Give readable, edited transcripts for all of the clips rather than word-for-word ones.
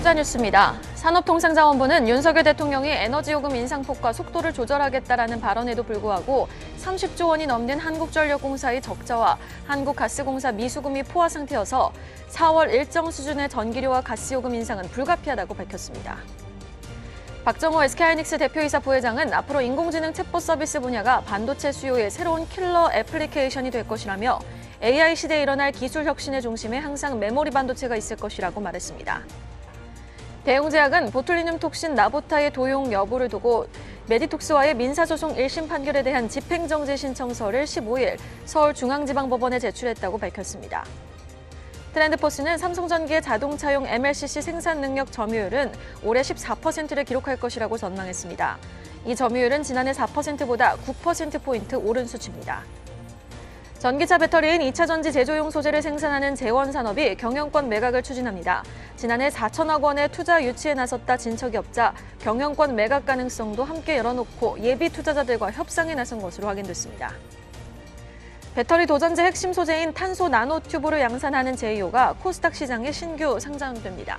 투자 뉴스입니다. 산업통상자원부는 윤석열 대통령이 에너지요금 인상폭과 속도를 조절하겠다라는 발언에도 불구하고 30조 원이 넘는 한국전력공사의 적자와 한국가스공사 미수금이 포화 상태여서 4월 일정 수준의 전기료와 가스요금 인상은 불가피하다고 밝혔습니다. 박정호 SK하이닉스 대표이사 부회장은 앞으로 인공지능 챗봇 서비스 분야가 반도체 수요의 새로운 킬러 애플리케이션이 될 것이라며 AI 시대에 일어날 기술 혁신의 중심에 항상 메모리 반도체가 있을 것이라고 말했습니다. 대웅제약은 보툴리눔 톡신 나보타의 도용 여부를 두고 메디톡스와의 민사소송 1심 판결에 대한 집행정지 신청서를 15일 서울중앙지방법원에 제출했다고 밝혔습니다. 트렌드포스는 삼성전기의 자동차용 MLCC 생산 능력 점유율은 올해 14%를 기록할 것이라고 전망했습니다. 이 점유율은 지난해 4%보다 9%포인트 오른 수치입니다. 전기차 배터리인 2차 전지 제조용 소재를 생산하는 재원산업이 경영권 매각을 추진합니다. 지난해 4천억 원의 투자 유치에 나섰다 진척이 없자 경영권 매각 가능성도 함께 열어놓고 예비 투자자들과 협상에 나선 것으로 확인됐습니다. 배터리 도전제 핵심 소재인 탄소 나노튜브를 양산하는 제이오가 코스닥 시장에 신규 상장됩니다.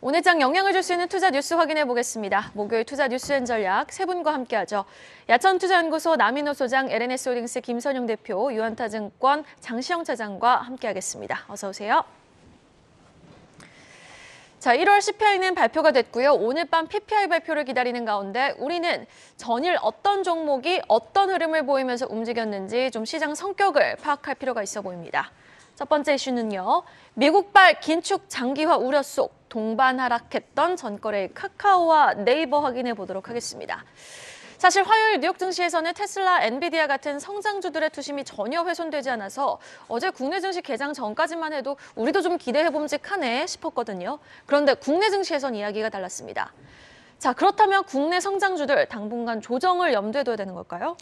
오늘 장 영향을 줄 수 있는 투자 뉴스 확인해 보겠습니다. 목요일 투자 뉴스엔 전략 세 분과 함께하죠. 야천투자연구소 남인호 소장, LNS홀딩스 김선용 대표, 유한타증권 장시영 차장과 함께하겠습니다. 어서 오세요. 자, 1월 CPI는 발표가 됐고요. 오늘 밤 PPI 발표를 기다리는 가운데 우리는 전일 어떤 종목이 어떤 흐름을 보이면서 움직였는지 좀 시장 성격을 파악할 필요가 있어 보입니다. 첫 번째 이슈는요. 미국발 긴축 장기화 우려 속 동반 하락했던 전거래의 카카오와 네이버 확인해 보도록 하겠습니다. 사실 화요일 뉴욕 증시에서는 테슬라, 엔비디아 같은 성장주들의 투심이 전혀 훼손되지 않아서 어제 국내 증시 개장 전까지만 해도 우리도 좀 기대해봄직하네 싶었거든요. 그런데 국내 증시에선 이야기가 달랐습니다. 자, 그렇다면 국내 성장주들 당분간 조정을 염두에 둬야 되는 걸까요?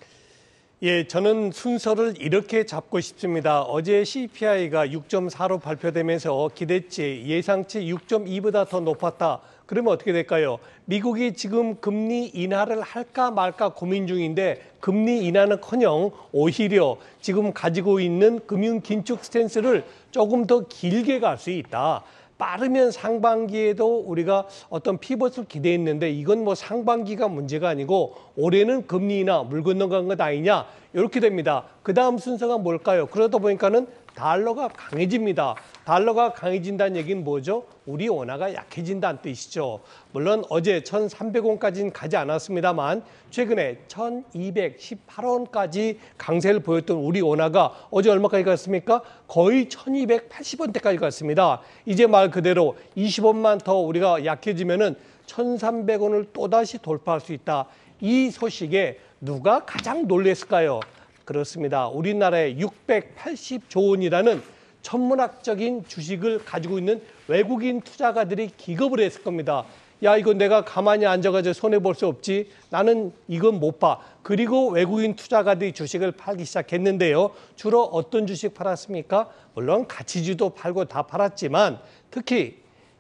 예, 저는 순서를 이렇게 잡고 싶습니다. 어제 CPI가 6.4로 발표되면서 기대치, 예상치 6.2보다 더 높았다. 그러면 어떻게 될까요? 미국이 지금 금리 인하를 할까 말까 고민 중인데 금리 인하는커녕 오히려 지금 가지고 있는 금융 긴축 스탠스를 조금 더 길게 갈 수 있다. 빠르면 상반기에도 우리가 어떤 피벗을 기대했는데 이건 뭐 상반기가 문제가 아니고 올해는 금리 인하 물 건너간 것 아니냐 이렇게 됩니다. 그 다음 순서가 뭘까요? 그러다 보니까는 달러가 강해집니다. 달러가 강해진다는 얘기는 뭐죠? 우리 원화가 약해진다는 뜻이죠. 물론 어제 1,300원까지는 가지 않았습니다만 최근에 1,218원까지 강세를 보였던 우리 원화가 어제 얼마까지 갔습니까? 거의 1,280원대까지 갔습니다. 이제 말 그대로 20원만 더 우리가 약해지면은 1,300원을 또다시 돌파할 수 있다. 이 소식에 누가 가장 놀랐을까요? 그렇습니다. 우리나라에 680조 원이라는 천문학적인 주식을 가지고 있는 외국인 투자가들이 기겁을 했을 겁니다. 야, 이거 내가 가만히 앉아가지고 손해볼 수 없지. 나는 이건 못 봐. 그리고 외국인 투자가들이 주식을 팔기 시작했는데요. 주로 어떤 주식 팔았습니까? 물론 가치주도 팔고 다 팔았지만 특히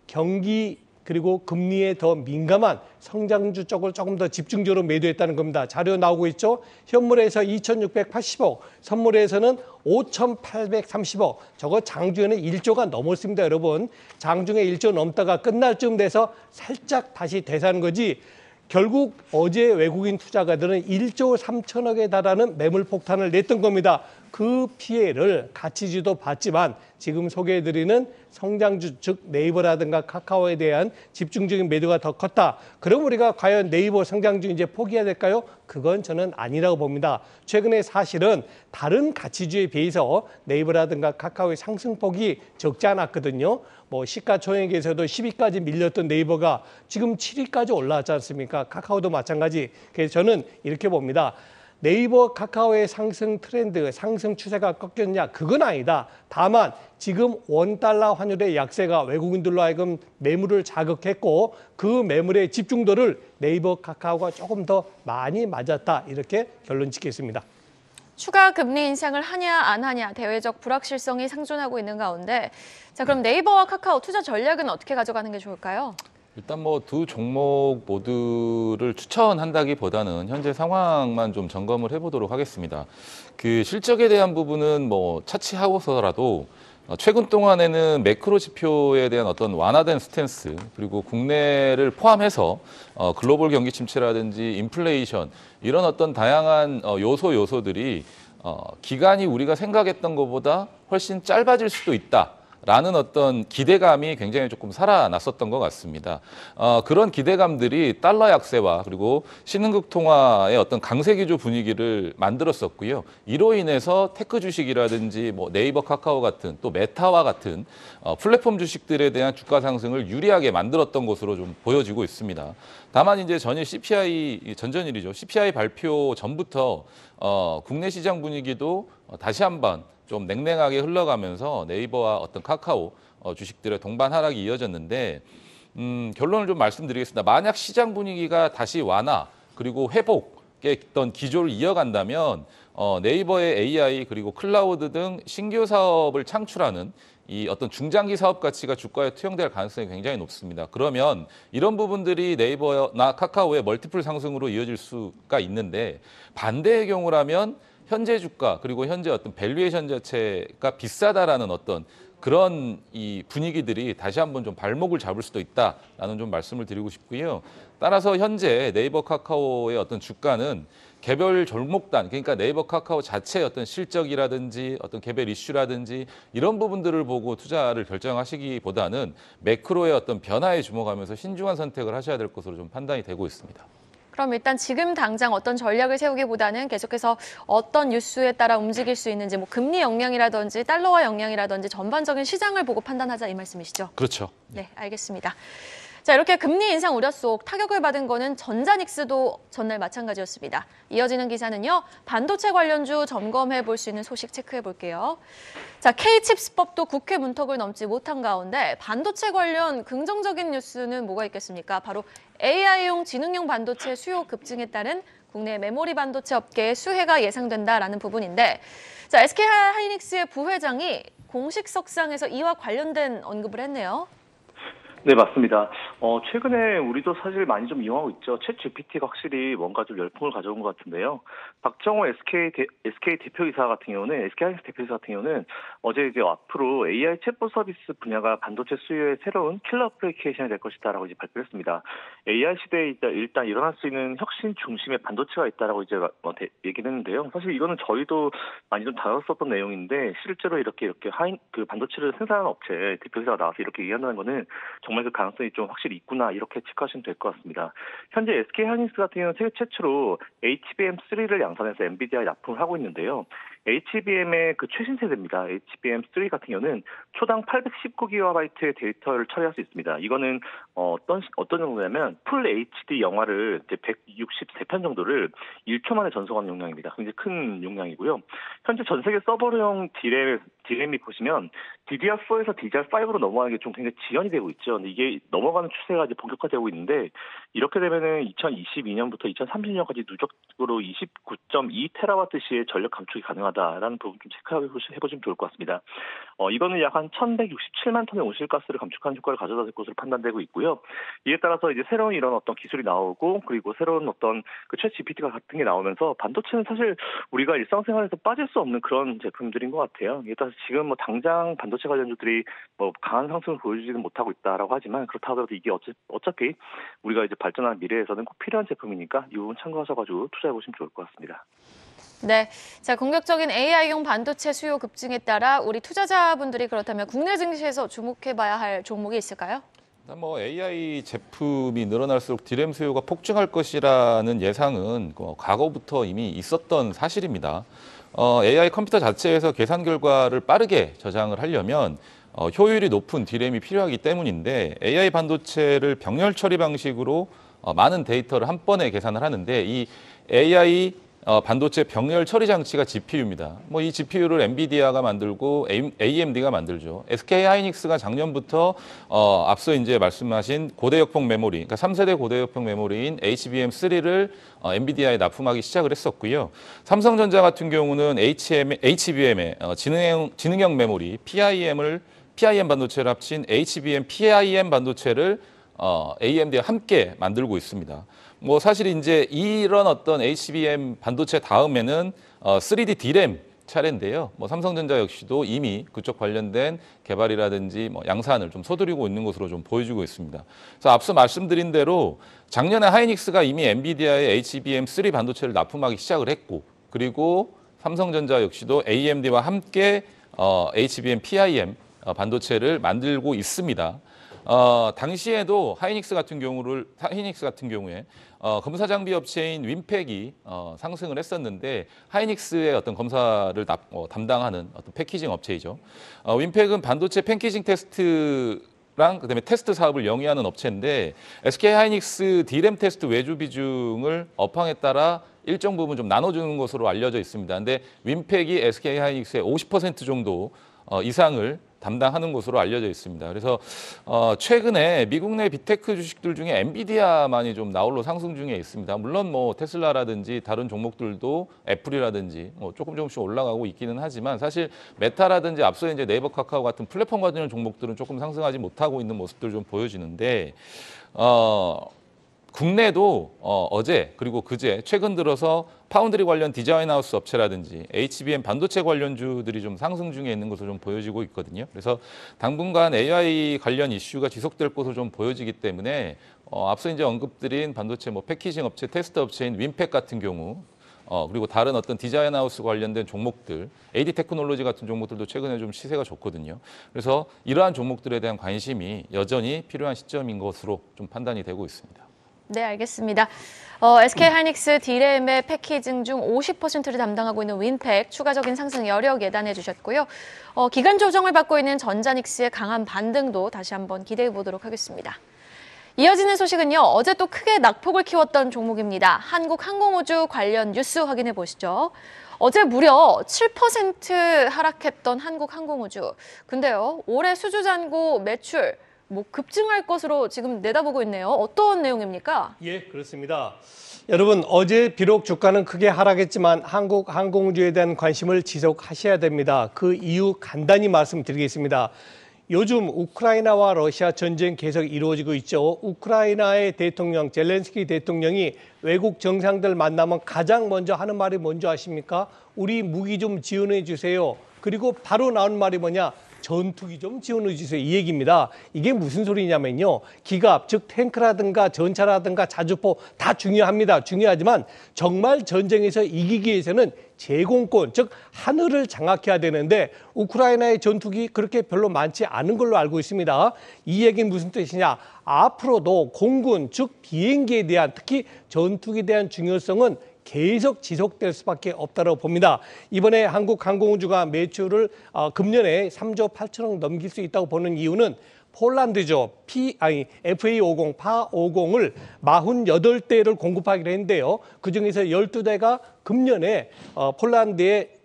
경기 그리고 금리에 더 민감한 성장주 쪽을 조금 더 집중적으로 매도했다는 겁니다. 자료 나오고 있죠. 현물에서 2,680억, 선물에서는 5,830억. 저거 장중에는 1조가 넘었습니다, 여러분. 장중에 1조 넘다가 끝날 쯤 돼서 살짝 다시 대사한 거지. 결국 어제 외국인 투자가들은 1조 3천억에 달하는 매물 폭탄을 냈던 겁니다. 그 피해를 가치주도 봤지만 지금 소개해드리는 성장주, 즉 네이버라든가 카카오에 대한 집중적인 매도가 더 컸다. 그럼 우리가 과연 네이버 성장주 이제 포기해야 될까요? 그건 저는 아니라고 봅니다. 최근에 사실은 다른 가치주에 비해서 네이버라든가 카카오의 상승폭이 적지 않았거든요. 뭐 시가총액에서도 10위까지 밀렸던 네이버가 지금 7위까지 올라왔지 않습니까? 카카오도 마찬가지. 그래서 저는 이렇게 봅니다. 네이버, 카카오의 상승 트렌드, 상승 추세가 꺾였냐? 그건 아니다. 다만 지금 원달러 환율의 약세가 외국인들로 하여금 매물을 자극했고 그 매물의 집중도를 네이버, 카카오가 조금 더 많이 맞았다. 이렇게 결론 짓겠습니다. 추가 금리 인상을 하냐 안 하냐 대외적 불확실성이 상존하고 있는 가운데 자, 그럼 네이버와 카카오 투자 전략은 어떻게 가져가는 게 좋을까요? 일단 뭐 두 종목 모두를 추천한다기보다는 현재 상황만 좀 점검을 해보도록 하겠습니다. 그 실적에 대한 부분은 뭐 차치하고서라도 최근 동안에는 매크로 지표에 대한 어떤 완화된 스탠스, 그리고 국내를 포함해서 글로벌 경기 침체라든지 인플레이션, 이런 어떤 다양한 요소들이 기간이 우리가 생각했던 것보다 훨씬 짧아질 수도 있다. 라는 어떤 기대감이 굉장히 조금 살아났었던 것 같습니다. 그런 기대감들이 달러 약세와 그리고 신흥국 통화의 어떤 강세 기조 분위기를 만들었었고요. 이로 인해서 테크 주식이라든지 뭐 네이버, 카카오 같은 또 메타와 같은 플랫폼 주식들에 대한 주가 상승을 유리하게 만들었던 것으로 좀 보여지고 있습니다. 다만 이제 전일 전전일이죠. CPI 발표 전부터 국내 시장 분위기도 다시 한번 좀 냉랭하게 흘러가면서 네이버와 어떤 카카오 주식들의 동반 하락이 이어졌는데 결론을 좀 말씀드리겠습니다. 만약 시장 분위기가 다시 완화 그리고 회복의 어떤 기조를 이어간다면 네이버의 AI 그리고 클라우드 등 신규 사업을 창출하는 이 어떤 중장기 사업 가치가 주가에 투영될 가능성이 굉장히 높습니다. 그러면 이런 부분들이 네이버나 카카오의 멀티플 상승으로 이어질 수가 있는데, 반대의 경우라면 현재 주가 그리고 현재 어떤 밸류에이션 자체가 비싸다라는 어떤 그런 이 분위기들이 다시 한번 좀 발목을 잡을 수도 있다라는 좀 말씀을 드리고 싶고요. 따라서 현재 네이버 카카오의 어떤 주가는 개별 종목단, 그러니까 네이버 카카오 자체의 어떤 실적이라든지 어떤 개별 이슈라든지 이런 부분들을 보고 투자를 결정하시기보다는 매크로의 어떤 변화에 주목하면서 신중한 선택을 하셔야 될 것으로 좀 판단이 되고 있습니다. 그럼 일단 지금 당장 어떤 전략을 세우기보다는 계속해서 어떤 뉴스에 따라 움직일 수 있는지, 뭐 금리 영향이라든지 달러화 영향이라든지 전반적인 시장을 보고 판단하자, 이 말씀이시죠? 그렇죠. 네, 알겠습니다. 자, 이렇게 금리 인상 우려 속 타격을 받은 거는 전자닉스도 전날 마찬가지였습니다. 이어지는 기사는요, 반도체 관련주 점검해 볼 수 있는 소식 체크해 볼게요. 자, K칩스법도 국회 문턱을 넘지 못한 가운데 반도체 관련 긍정적인 뉴스는 뭐가 있겠습니까? 바로 AI용 지능형 반도체 수요 급증에 따른 국내 메모리 반도체 업계의 수혜가 예상된다라는 부분인데, 자, SK하이닉스의 부회장이 공식석상에서 이와 관련된 언급을 했네요. 네, 맞습니다. 최근에 우리도 사실 많이 좀 이용하고 있죠. 챗 GPT가 확실히 뭔가 좀 열풍을 가져온 것 같은데요. 박정호 SK 대표이사 같은 경우는, SK하이닉스 대표이사 같은 경우는 어제 이제 앞으로 AI 챗봇 서비스 분야가 반도체 수요의 새로운 킬러 애플리케이션이 될 것이다라고 이제 발표했습니다. AI 시대에 일단 일어날 수 있는 혁신 중심의 반도체가 있다라고 이제 얘기를 했는데요. 사실 이거는 저희도 많이 좀 다뤘었던 내용인데, 실제로 이렇게 그 반도체를 생산하는 업체 대표이사가 나와서 이렇게 얘기한다는 거는 정말 그 가능성이 좀 확실히 있구나, 이렇게 체크하시면 될 것 같습니다. 현재 SK하이닉스 같은 경우는 세계 최초로 HBM3를 양산해서 엔비디아에 납품을 하고 있는데요. HBM의 그 최신 세대입니다. HBM3 같은 경우는 초당 819GB의 데이터를 처리할 수 있습니다. 이거는 어떤 정도냐면 풀 HD 영화를 이제 163편 정도를 1초 만에 전송하는 용량입니다. 굉장히 큰 용량이고요. 현재 전 세계 서버용 디램이 보시면 DDR4에서 DDR5로 넘어가는 게 좀 굉장히 지연이 되고 있죠. 근데 이게 넘어가는 추세가 이제 본격화되고 있는데, 이렇게 되면은 2022년부터 2030년까지 누적으로 29.2TWh의 전력 감축이 가능하다라는 부분 좀 체크해 보시면 좋을 것 같습니다. 이거는 약 한 1,167만 톤의 온실가스를 감축하는 효과를 가져다 줄 것으로 판단되고 있고요. 이에 따라서 이제 새로운 이런 어떤 기술이 나오고, 그리고 새로운 어떤 그 챗 GPT가 같은 게 나오면서 반도체는 사실 우리가 일상생활에서 빠질 수 없는 그런 제품들인 것 같아요. 이에 따라서 지금 뭐 당장 반도체 관련주들이 뭐 강한 상승을 보여주지는 못하고 있다라고 하지만, 그렇다고 해도 이게 어차피 우리가 이제 발전하는 미래에서는 꼭 필요한 제품이니까 이 부분 참고하셔가지고 투자해 보시면 좋을 것 같습니다. 네, 자, 공격적인 AI용 반도체 수요 급증에 따라 우리 투자자분들이 그렇다면 국내 증시에서 주목해봐야 할 종목이 있을까요? 뭐 AI 제품이 늘어날수록 디램 수요가 폭증할 것이라는 예상은 과거부터 이미 있었던 사실입니다. AI 컴퓨터 자체에서 계산 결과를 빠르게 저장을 하려면 효율이 높은 디램이 필요하기 때문인데, AI 반도체를 병렬 처리 방식으로 많은 데이터를 한 번에 계산을 하는데, 이 AI 반도체 병렬 처리 장치가 GPU입니다. 뭐 이 GPU를 엔비디아가 만들고 AMD가 만들죠. SK하이닉스가 작년부터 앞서 이제 말씀하신 고대역폭 메모리, 그러니까 3세대 고대역폭 메모리인 HBM3를 엔비디아에 납품하기 시작을 했었고요. 삼성전자 같은 경우는 HBM의 지능형 메모리 PIM 반도체를 합친 HBM PIM 반도체를 AMD와 함께 만들고 있습니다. 뭐 사실 이제 이런 어떤 HBM 반도체 다음에는 3D DRAM 차례인데요. 뭐 삼성전자 역시도 이미 그쪽 관련된 개발이라든지 뭐 양산을 좀 서두르고 있는 것으로 좀 보여주고 있습니다. 그래서 앞서 말씀드린 대로 작년에 하이닉스가 이미 엔비디아의 HBM3 반도체를 납품하기 시작을 했고, 그리고 삼성전자 역시도 AMD와 함께 HBM PIM 반도체를 만들고 있습니다. 당시에도 하이닉스 같은 경우에 검사 장비 업체인 윈팩이 상승을 했었는데, 하이닉스의 어떤 검사를 담당하는 어떤 패키징 업체이죠. 윈팩은 반도체 패키징 테스트랑 그다음에 테스트 사업을 영위하는 업체인데, SK 하이닉스 D램 테스트 외주 비중을 업황에 따라 일정 부분 좀 나눠주는 것으로 알려져 있습니다. 근데 윈팩이 SK 하이닉스의 50% 정도 이상을 담당하는 것으로 알려져 있습니다. 그래서 최근에 미국 내 빅테크 주식들 중에 엔비디아만이 좀 나홀로 상승 중에 있습니다. 물론 뭐 테슬라라든지 다른 종목들도 애플이라든지 뭐 조금씩 올라가고 있기는 하지만, 사실 메타라든지 앞서 이제 네이버, 카카오 같은 플랫폼 관련 종목들은 조금 상승하지 못하고 있는 모습들 좀 보여지는데, 국내도 어제 그리고 그제 최근 들어서 파운드리 관련 디자인 하우스 업체라든지 HBM 반도체 관련주들이 좀 상승 중에 있는 것으로 좀 보여지고 있거든요. 그래서 당분간 AI 관련 이슈가 지속될 것으로 좀 보여지기 때문에 앞서 이제 언급드린 반도체 뭐 패키징 업체, 테스트 업체인 윈팩 같은 경우, 그리고 다른 어떤 디자인 하우스 관련된 종목들, AD 테크놀로지 같은 종목들도 최근에 좀 시세가 좋거든요. 그래서 이러한 종목들에 대한 관심이 여전히 필요한 시점인 것으로 좀 판단이 되고 있습니다. 네, 알겠습니다. SK 하이닉스 D램의 패키징 중 50%를 담당하고 있는 윈팩, 추가적인 상승 여력 예단해 주셨고요. 기간 조정을 받고 있는 전자닉스의 강한 반등도 다시 한번 기대해 보도록 하겠습니다. 이어지는 소식은요, 어제 또 크게 낙폭을 키웠던 종목입니다. 한국항공우주 관련 뉴스 확인해 보시죠. 어제 무려 7% 하락했던 한국항공우주. 근데요, 올해 수주잔고 매출 뭐 급증할 것으로 지금 내다보고 있네요. 어떤 내용입니까? 예, 그렇습니다. 여러분, 어제 비록 주가는 크게 하락했지만 한국 항공우주에 대한 관심을 지속하셔야 됩니다. 그 이유 간단히 말씀드리겠습니다. 요즘 우크라이나와 러시아 전쟁 계속 이루어지고 있죠. 우크라이나의 대통령 젤렌스키 대통령이 외국 정상들 만나면 가장 먼저 하는 말이 뭔지 아십니까? 우리 무기 좀 지원해 주세요. 그리고 바로 나온 말이 뭐냐? 전투기 좀 지원해 주세요. 이 얘기입니다. 이게 무슨 소리냐면요. 기갑, 즉 탱크라든가 전차라든가 자주포 다 중요합니다. 중요하지만 정말 전쟁에서 이기기 위해서는 제공권, 즉 하늘을 장악해야 되는데 우크라이나의 전투기 그렇게 별로 많지 않은 걸로 알고 있습니다. 이 얘기는 무슨 뜻이냐? 앞으로도 공군, 즉 비행기에 대한, 특히 전투기에 대한 중요성은 계속 지속될 수밖에 없다고 봅니다. 이번에 한국항공우주가 매출을 금년에 3조 8천억 넘길 수 있다고 보는 이유는 폴란드죠. FA50, 파50을 48대를 공급하기로 했는데요. 그중에서 12대가 금년에 폴란드에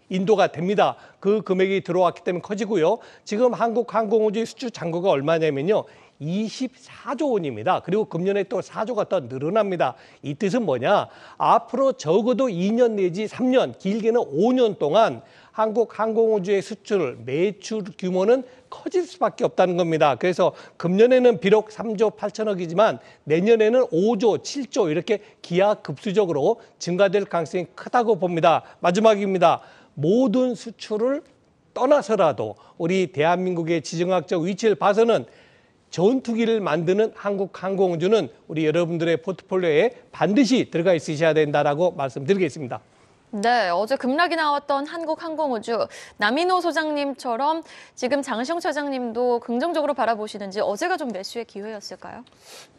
인도가 됩니다. 그 금액이 들어왔기 때문에 커지고요. 지금 한국항공우주의 수주 잔고가 얼마냐면요. 24조 원입니다. 그리고 금년에 또 4조가 더 늘어납니다. 이 뜻은 뭐냐? 앞으로 적어도 2년 내지 3년, 길게는 5년 동안 한국항공우주의 수출, 매출 규모는 커질 수밖에 없다는 겁니다. 그래서 금년에는 비록 3조 8천억이지만 내년에는 5조, 7조 이렇게 기하급수적으로 증가될 가능성이 크다고 봅니다. 마지막입니다. 모든 수출을 떠나서라도 우리 대한민국의 지정학적 위치를 봐서는 전투기를 만드는 한국항공우주는 우리 여러분들의 포트폴리오에 반드시 들어가 있으셔야 된다라고 말씀드리겠습니다. 네, 어제 급락이 나왔던 한국항공우주, 남인호 소장님처럼 지금 장시영 차장님도 긍정적으로 바라보시는지 어제가 좀 매수의 기회였을까요?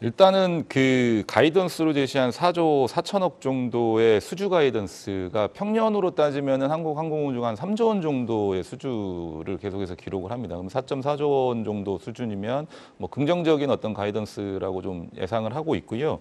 일단은 그 가이던스로 제시한 4조 4천억 정도의 수주 가이던스가 평년으로 따지면은 한국항공우주가 한 3조 원 정도의 수주를 계속해서 기록을 합니다. 그럼 4.4조 원 정도 수준이면 뭐 긍정적인 어떤 가이던스라고 좀 예상을 하고 있고요.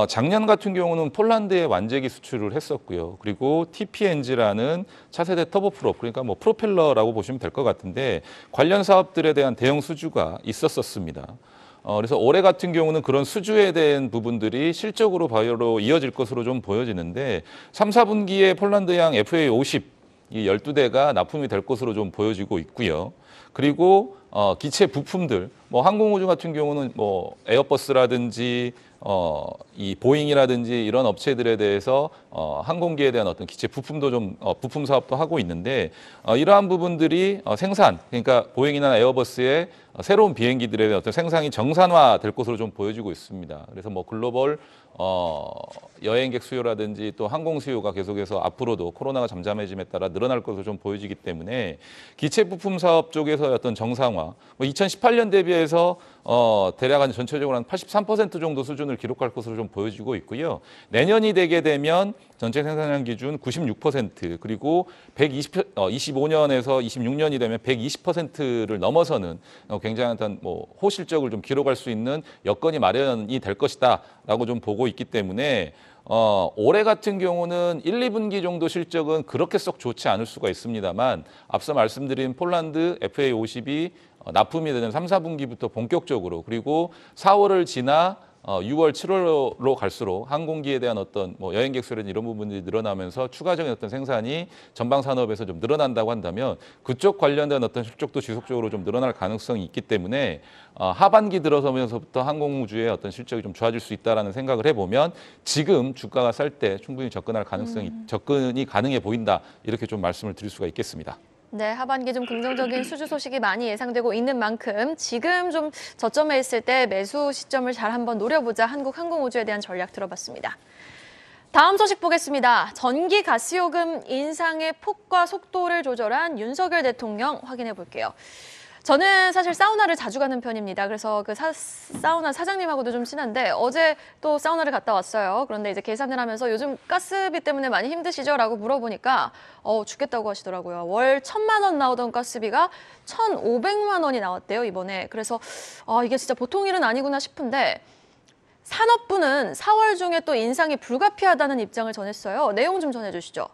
작년 같은 경우는 폴란드에 완제기 수출을 했었고요. 그리고 TPNG라는 차세대 터보프롭, 그러니까 뭐 프로펠러라고 보시면 될 것 같은데 관련 사업들에 대한 대형 수주가 있었습니다. 그래서 올해 같은 경우는 그런 수주에 대한 부분들이 실적으로 바로 이어질 것으로 좀 보여지는데 3, 4분기에 폴란드양 FA50 이 12대가 납품이 될 것으로 좀 보여지고 있고요. 그리고 기체 부품들, 뭐 항공우주 같은 경우는 뭐 에어버스라든지 이 보잉이라든지 이런 업체들에 대해서 항공기에 대한 어떤 기체 부품도 좀 부품 사업도 하고 있는데 이러한 부분들이 생산, 그러니까 보잉이나 에어버스의 새로운 비행기들에 대한 어떤 생산이 정산화될 것으로 좀 보여지고 있습니다. 그래서 뭐 글로벌 여행객 수요라든지 또 항공 수요가 계속해서 앞으로도 코로나가 잠잠해짐에 따라 늘어날 것으로 좀 보여지기 때문에 기체 부품 사업 쪽에서 어떤 정상화, 뭐 2018년 대비해서 대략 한 전체적으로 한 83% 정도 수준을 기록할 것으로 좀 보여지고 있고요. 내년이 되게 되면 전체 생산량 기준 96% 그리고 25년에서 26년이 되면 120%를 넘어서는 굉장한 어떤 뭐 호실적을 좀 기록할 수 있는 여건이 마련이 될 것이다라고 좀 보고 있기 때문에 올해 같은 경우는 1, 2분기 정도 실적은 그렇게 썩 좋지 않을 수가 있습니다만 앞서 말씀드린 폴란드 FA50이 납품이 되는 3, 4분기부터 본격적으로 그리고 4월을 지나 6월, 7월로 갈수록 항공기에 대한 어떤 뭐 여행객 수라든지 이런 부분들이 늘어나면서 추가적인 어떤 생산이 전방 산업에서 좀 늘어난다고 한다면 그쪽 관련된 어떤 실적도 지속적으로 좀 늘어날 가능성이 있기 때문에 하반기 들어서면서부터 항공우주의 어떤 실적이 좀 좋아질 수 있다라는 생각을 해보면 지금 주가가 쌀 때 충분히 접근할 가능성이 접근이 가능해 보인다 이렇게 좀 말씀을 드릴 수가 있겠습니다. 네, 하반기 좀 긍정적인 수주 소식이 많이 예상되고 있는 만큼 지금 좀 저점에 있을 때 매수 시점을 잘 한번 노려보자 한국항공우주에 대한 전략 들어봤습니다. 다음 소식 보겠습니다. 전기 가스요금 인상의 폭과 속도를 조절한 윤석열 대통령 확인해 볼게요. 저는 사실 사우나를 자주 가는 편입니다. 그래서 그 사우나 사장님하고도 좀 친한데 어제 또 사우나를 갔다 왔어요. 그런데 이제 계산을 하면서 요즘 가스비 때문에 많이 힘드시죠? 라고 물어보니까 죽겠다고 하시더라고요. 월 1,000만 원 나오던 가스비가 1,500만 원이 나왔대요, 이번에. 그래서 이게 진짜 보통 일은 아니구나 싶은데 산업부는 4월 중에 또 인상이 불가피하다는 입장을 전했어요. 내용 좀 전해주시죠.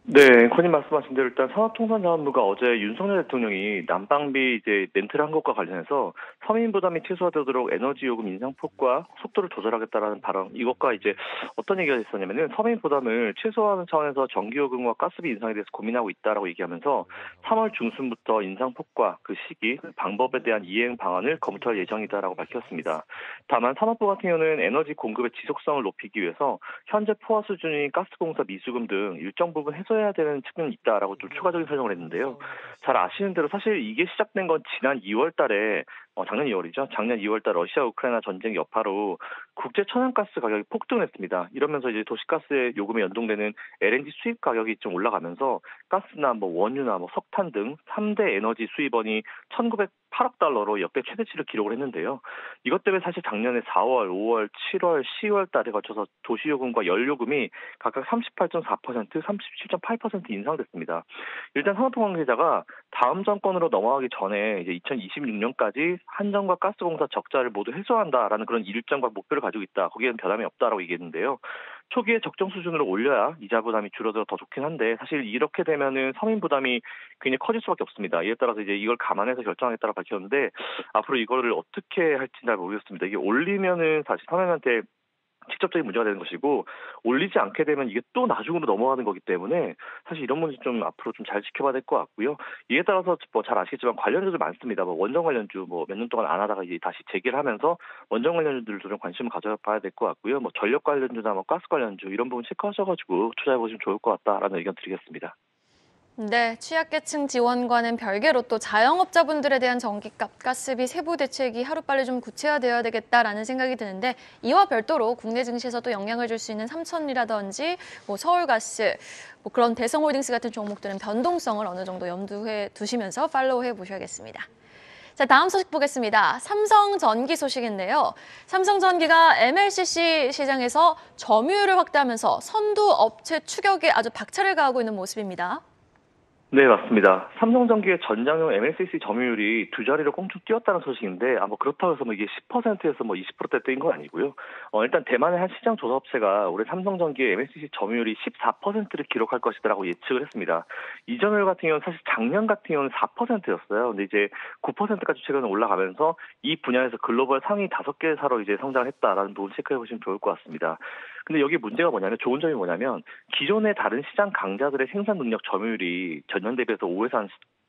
네, 앵커님 말씀하신 대로 일단 산업통상자원부가 어제 윤석열 대통령이 난방비 이제 렌트를 한 것과 관련해서 서민 부담이 최소화되도록 에너지 요금 인상폭과 속도를 조절하겠다라는 발언, 이것과 이제 어떤 얘기가 있었냐면은 서민 부담을 최소화하는 차원에서 전기요금과 가스비 인상에 대해서 고민하고 있다라고 얘기하면서 3월 중순부터 인상폭과 그 시기, 그 방법에 대한 이행 방안을 검토할 예정이다라고 밝혔습니다. 다만 산업부 같은 경우는 에너지 공급의 지속성을 높이기 위해서 현재 포화 수준인 가스공사 미수금 등 일정 부분 해소해야 되는 측면이 있다라고 좀 추가적인 설명을 했는데요. 잘 아시는 대로 사실 이게 시작된 건 지난 2월 달에 작년 2월이죠. 작년 2월 달 러시아 우크라이나 전쟁 여파로 국제 천연가스 가격이 폭등을 했습니다. 이러면서 이제 도시가스의 요금에 연동되는 LNG 수입 가격이 좀 올라가면서 가스나 뭐 원유나 뭐 석탄 등 3대 에너지 수입원이 1,908억 달러로 역대 최대치를 기록을 했는데요. 이것 때문에 사실 작년에 4월, 5월, 7월, 10월 달에 거쳐서 도시요금과 연료금이 각각 38.4%, 37.8% 인상됐습니다. 일단 산업부 관계자가 다음 정권으로 넘어가기 전에 이제 2026년까지 한전과 가스공사 적자를 모두 해소한다라는 그런 일정과 목표를 가지고 있다. 거기에는 변함이 없다라고 얘기했는데요. 초기에 적정 수준으로 올려야 이자 부담이 줄어들어 더 좋긴 한데 사실 이렇게 되면은 서민 부담이 굉장히 커질 수밖에 없습니다. 이에 따라서 이제 이걸 감안해서 결정하겠다고 밝혔는데 앞으로 이거를 어떻게 할지 잘 모르겠습니다. 이게 올리면은 사실 서민한테 직접적인 문제가 되는 것이고 올리지 않게 되면 이게 또 나중으로 넘어가는 거기 때문에 사실 이런 문제 좀 앞으로 좀 잘 지켜봐야 될 것 같고요. 이에 따라서 뭐 잘 아시겠지만 관련주들 많습니다. 뭐 원전 관련주 뭐 몇 년 동안 안 하다가 이제 다시 재기를 하면서 원전 관련주들도 좀 관심을 가져봐야 될 것 같고요. 뭐 전력 관련주나 뭐 가스 관련주 이런 부분 체크하셔가지고 투자해 보시면 좋을 것 같다라는 의견 드리겠습니다. 네, 취약계층 지원과는 별개로 또 자영업자분들에 대한 전기값, 가스비 세부 대책이 하루빨리 좀 구체화되어야 되겠다라는 생각이 드는데 이와 별도로 국내 증시에서도 영향을 줄 수 있는 삼천이라든지 뭐 서울가스, 뭐 그런 대성홀딩스 같은 종목들은 변동성을 어느 정도 염두에 두시면서 팔로우해 보셔야겠습니다. 자, 다음 소식 보겠습니다. 삼성전기 소식인데요. 삼성전기가 MLCC 시장에서 점유율을 확대하면서 선두 업체 추격에 아주 박차를 가하고 있는 모습입니다. 네, 맞습니다. 삼성전기의 전장용 MLCC 점유율이 두 자리로 꽁충 뛰었다는 소식인데, 뭐 그렇다고 해서 뭐 이게 10%에서 뭐 20%대 뛴 건 아니고요. 일단 대만의 한 시장 조사업체가 올해 삼성전기의 MLCC 점유율이 14%를 기록할 것이라고 예측을 했습니다. 이 점유율 같은 경우는 사실 작년 같은 경우는 4%였어요. 근데 이제 9%까지 최근에 올라가면서 이 분야에서 글로벌 상위 5개사로 이제 성장했다라는 부분 체크해 보시면 좋을 것 같습니다. 근데 여기 문제가 뭐냐면 좋은 점이 뭐냐면 기존의 다른 시장 강자들의 생산 능력 점유율이 전년 대비해서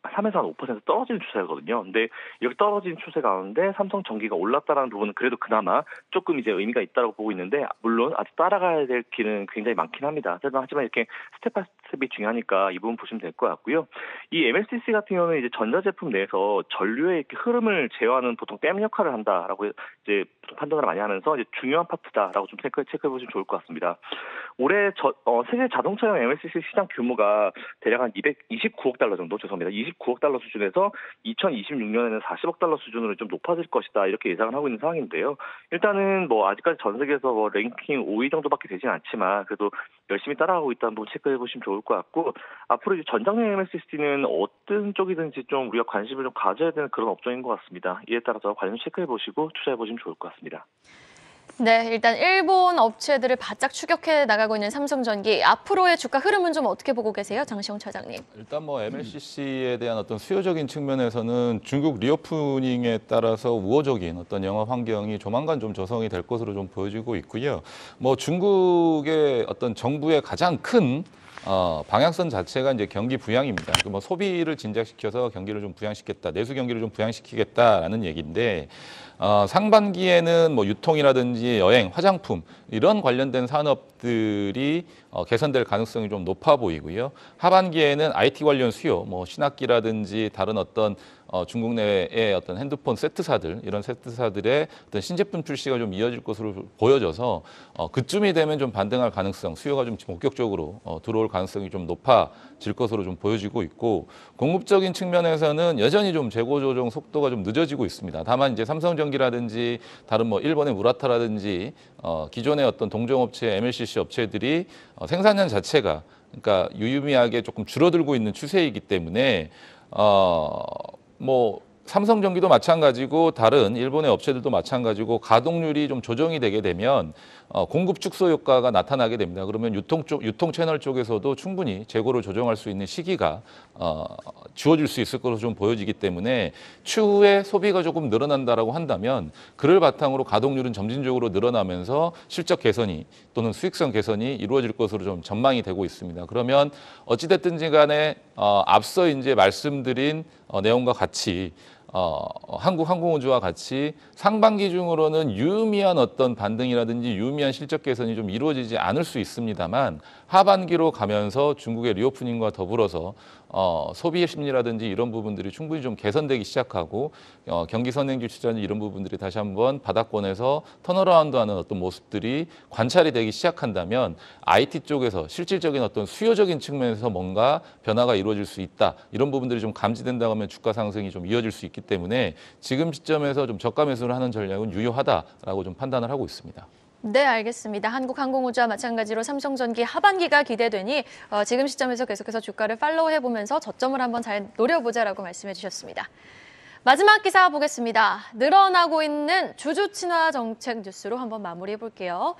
3에서 한 5% 떨어지는 추세거든요. 근데 이렇게 떨어진 추세 가운데 삼성전기가 올랐다라는 부분은 그래도 그나마 조금 이제 의미가 있다고 보고 있는데 물론 아직 따라가야 될 길은 굉장히 많긴 합니다. 하지만 이렇게 스텝 바이 스텝이 중요하니까 이 부분 보시면 될 것 같고요. 이 MLCC 같은 경우는 이제 전자제품 내에서 전류의 이렇게 흐름을 제어하는 보통 댐 역할을 한다라고 이제 판단을 많이 하면서 이제 중요한 파트다라고 좀 체크해 보시면 좋을 것 같습니다. 올해 세계 자동차용 MLCC 시장 규모가 대략 한 229억 달러 정도, 죄송합니다. 29억 달러 수준에서 2026년에는 40억 달러 수준으로 좀 높아질 것이다 이렇게 예상을 하고 있는 상황인데요. 일단은 뭐 아직까지 전 세계에서 뭐 랭킹 5위 정도밖에 되진 않지만 그래도 열심히 따라가고 있다는 부분 체크해 보시면 좋을 것 같고 앞으로 이제 전장용 MLCC는 어떤 쪽이든지 좀 우리가 관심을 좀 가져야 되는 그런 업종인 것 같습니다. 이에 따라서 관련 체크해 보시고 투자해 보시면 좋을 것 같습니다. 네, 일단 일본 업체들을 바짝 추격해 나가고 있는 삼성전기. 앞으로의 주가 흐름은 좀 어떻게 보고 계세요, 장시영 차장님? 일단 뭐 MLCC에 대한 어떤 수요적인 측면에서는 중국 리오프닝에 따라서 우호적인 어떤 영업 환경이 조만간 좀 조성이 될 것으로 좀 보여지고 있고요. 뭐 중국의 어떤 정부의 가장 큰 방향성 자체가 이제 경기 부양입니다. 뭐 소비를 진작시켜서 경기를 좀 부양시켰다, 내수 경기를 좀 부양시키겠다라는 얘기인데 상반기에는 뭐 유통이라든지 여행, 화장품 이런 관련된 산업들이 개선될 가능성이 좀 높아 보이고요. 하반기에는 IT 관련 수요, 뭐 신학기라든지 다른 어떤 중국 내의 어떤 핸드폰 세트사들, 이런 세트사들의 어떤 신제품 출시가 좀 이어질 것으로 보여져서 그쯤이 되면 좀 반등할 가능성, 수요가 좀 본격적으로 들어올 가능성이 좀 높아질 것으로 좀 보여지고 있고, 공급적인 측면에서는 여전히 좀 재고 조정 속도가 좀 늦어지고 있습니다. 다만 이제 삼성전기라든지 다른 뭐 일본의 무라타라든지 기존의 어떤 동종업체, MLCC 업체들이 생산량 자체가 그러니까 유의미하게 조금 줄어들고 있는 추세이기 때문에 뭐 삼성전기도 마찬가지고 다른 일본의 업체들도 마찬가지고 가동률이 좀 조정이 되게 되면 공급 축소 효과가 나타나게 됩니다. 그러면 유통 채널 쪽에서도 충분히 재고를 조정할 수 있는 시기가 주어질 수 있을 것으로 좀 보여지기 때문에 추후에 소비가 조금 늘어난다라고 한다면 그를 바탕으로 가동률은 점진적으로 늘어나면서 실적 개선이 또는 수익성 개선이 이루어질 것으로 좀 전망이 되고 있습니다. 그러면 어찌됐든지 간에 앞서 이제 말씀드린 내용과 같이 한국항공우주와 같이 상반기 중으로는 유의미한 어떤 반등이라든지 유의미한 실적 개선이 좀 이루어지지 않을 수 있습니다만 하반기로 가면서 중국의 리오프닝과 더불어서 소비의 심리라든지 이런 부분들이 충분히 좀 개선되기 시작하고 경기 선행지 추자든지 이런 부분들이 다시 한번 바닥권에서 턴어라운드하는 어떤 모습들이 관찰이 되기 시작한다면 IT 쪽에서 실질적인 어떤 수요적인 측면에서 뭔가 변화가 이루어질 수 있다. 이런 부분들이 좀 감지된다고 하면 주가 상승이 좀 이어질 수 있기 때문에 지금 시점에서 좀 저가 매수를 하는 전략은 유효하다라고 좀 판단을 하고 있습니다. 네, 알겠습니다. 한국항공우주와 마찬가지로 삼성전기 하반기가 기대되니 지금 시점에서 계속해서 주가를 팔로우해보면서 저점을 한번 잘 노려보자라고 말씀해 주셨습니다. 마지막 기사 보겠습니다. 늘어나고 있는 주주 친화 정책 뉴스로 한번 마무리해 볼게요.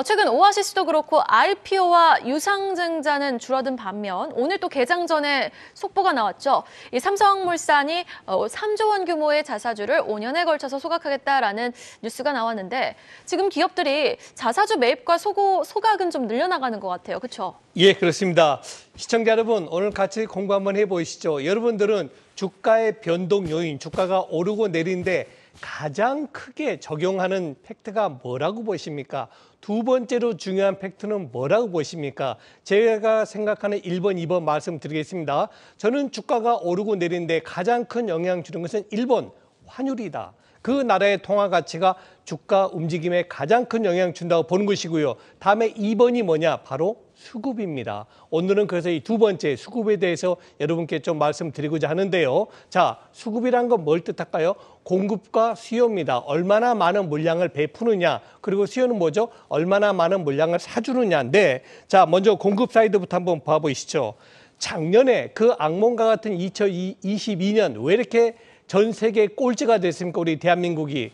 최근 오아시스도 그렇고 IPO와 유상증자는 줄어든 반면 오늘 또 개장 전에 속보가 나왔죠. 이 삼성물산이 3조 원 규모의 자사주를 5년에 걸쳐서 소각하겠다라는 뉴스가 나왔는데 지금 기업들이 자사주 매입과 소각은 좀 늘려나가는 것 같아요. 그렇죠? 예, 그렇습니다. 시청자 여러분, 오늘 같이 공부 한번 해보시죠. 여러분들은 주가의 변동 요인, 주가가 오르고 내리는데 가장 크게 적용하는 팩트가 뭐라고 보십니까? 두 번째로 중요한 팩트는 뭐라고 보십니까? 제가 생각하는 1번, 2번 말씀드리겠습니다. 저는 주가가 오르고 내리는데 가장 큰 영향을 주는 것은 1번, 환율이다. 그 나라의 통화 가치가 주가 움직임에 가장 큰 영향을 준다고 보는 것이고요. 다음에 2번이 뭐냐? 바로 수급입니다. 오늘은 그래서 이 두 번째 수급에 대해서 여러분께 좀 말씀드리고자 하는데요. 자, 수급이란 건 뭘 뜻할까요? 공급과 수요입니다. 얼마나 많은 물량을 베푸느냐, 그리고 수요는 뭐죠? 얼마나 많은 물량을 사주느냐인데, 자, 먼저 공급 사이드부터 한번 봐보시죠. 작년에 그 악몽과 같은 2022년 왜 이렇게 전 세계 꼴찌가 됐습니까? 우리 대한민국이.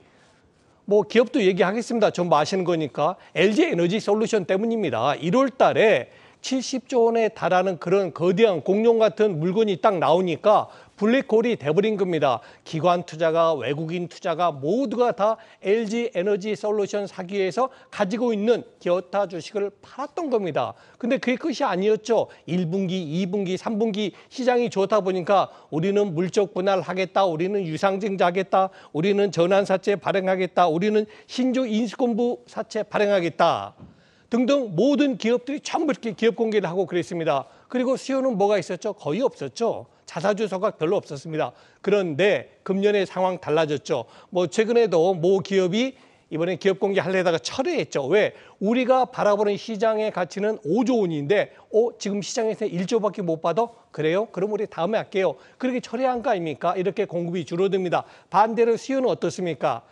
뭐 기업도 얘기하겠습니다. 전부 아시는 거니까. LG 에너지 솔루션 때문입니다. 1월 달에 70조 원에 달하는 그런 거대한 공룡 같은 물건이 딱 나오니까 블랙홀이 돼버린 겁니다. 기관 투자가, 외국인 투자가 모두가 다 LG 에너지 솔루션 사기 위해서 가지고 있는 기어타 주식을 팔았던 겁니다. 근데 그게 끝이 아니었죠. 1분기, 2분기, 3분기 시장이 좋다 보니까 우리는 물적 분할하겠다, 우리는 유상증자하겠다, 우리는 전환사채 발행하겠다, 우리는 신조 인수권부 사채 발행하겠다 등등 모든 기업들이 전부 이렇게 기업 공개를 하고 그랬습니다. 그리고 수요는 뭐가 있었죠? 거의 없었죠. 자사주소가 별로 없었습니다. 그런데 금년의 상황 달라졌죠. 뭐 최근에도 모 기업이 이번에 기업 공개하려다가 철회했죠. 왜? 우리가 바라보는 시장의 가치는 5조 원인데 지금 시장에서 1조밖에 못 받아? 그래요? 그럼 우리 다음에 할게요. 그렇게 철회한 거 아닙니까? 이렇게 공급이 줄어듭니다. 반대로 수요는 어떻습니까?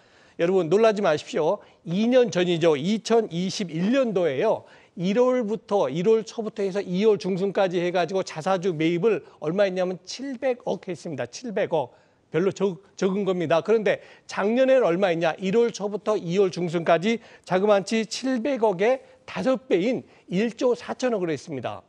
여러분 놀라지 마십시오. 2년 전이죠. 2021년도에요. 1월 초부터 해서 2월 중순까지 해가지고 자사주 매입을 얼마 했냐면 700억 했습니다. 700억. 별로 적은 겁니다. 그런데 작년에는 얼마 했냐? 1월 초부터 2월 중순까지 자그마치 700억의 5배인 1조 4천억을 했습니다.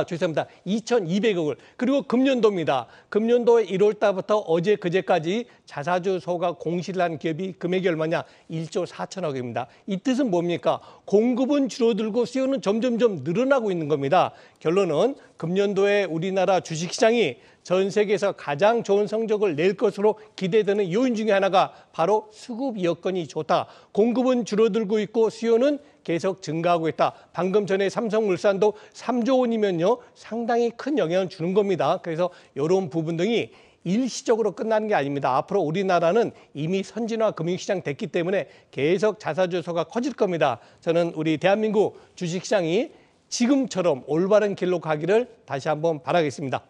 죄송합니다. 2,200억을. 그리고 금년도입니다. 금년도 1월 달부터 어제 그제까지 자사주소가 공시를 한 기업이 금액이 얼마냐? 1조 4천억입니다. 이 뜻은 뭡니까? 공급은 줄어들고 수요는 점점점 늘어나고 있는 겁니다. 결론은 금년도에 우리나라 주식시장이 전 세계에서 가장 좋은 성적을 낼 것으로 기대되는 요인 중에 하나가 바로 수급 여건이 좋다. 공급은 줄어들고 있고 수요는 계속 증가하고 있다. 방금 전에 삼성물산도 3조 원이면요 상당히 큰 영향을 주는 겁니다. 그래서 이런 부분 등이 일시적으로 끝나는 게 아닙니다. 앞으로 우리나라는 이미 선진화 금융시장 됐기 때문에 계속 자사주소가 커질 겁니다. 저는 우리 대한민국 주식시장이 지금처럼 올바른 길로 가기를 다시 한번 바라겠습니다.